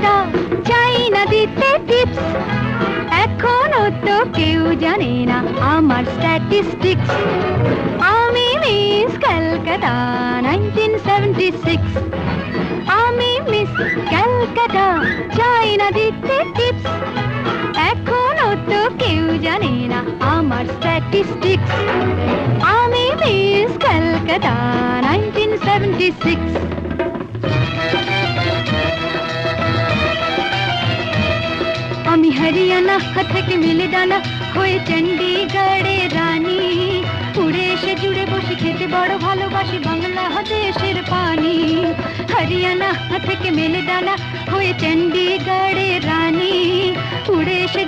ক্যালকাটা, চাই না দিতে টিপস। এখনো তো কেউ জানে না আমার স্ট্যাটিস্টিক্স। আমি মিস ক্যালকাটা 1976। আমি মিস ক্যালকাটা, চাই না দিতে টিপস। এখনো তো কেউ জানে না আমার স্ট্যাটিস্টিক্স। আমি মিস ক্যালকাটা 1976। আমি হরিয়ানা থেকে মিলে ডানা হয়ে চণ্ডীগড়ের রানী। উড়ে এসে জুড়ে বসে খেতে বড় ভালোবাসি বাংলাদেশের পানি। হরিয়ানা থেকে মেলে ডানা হয়ে চণ্ডীগড়ের রানী। উড়ে এসে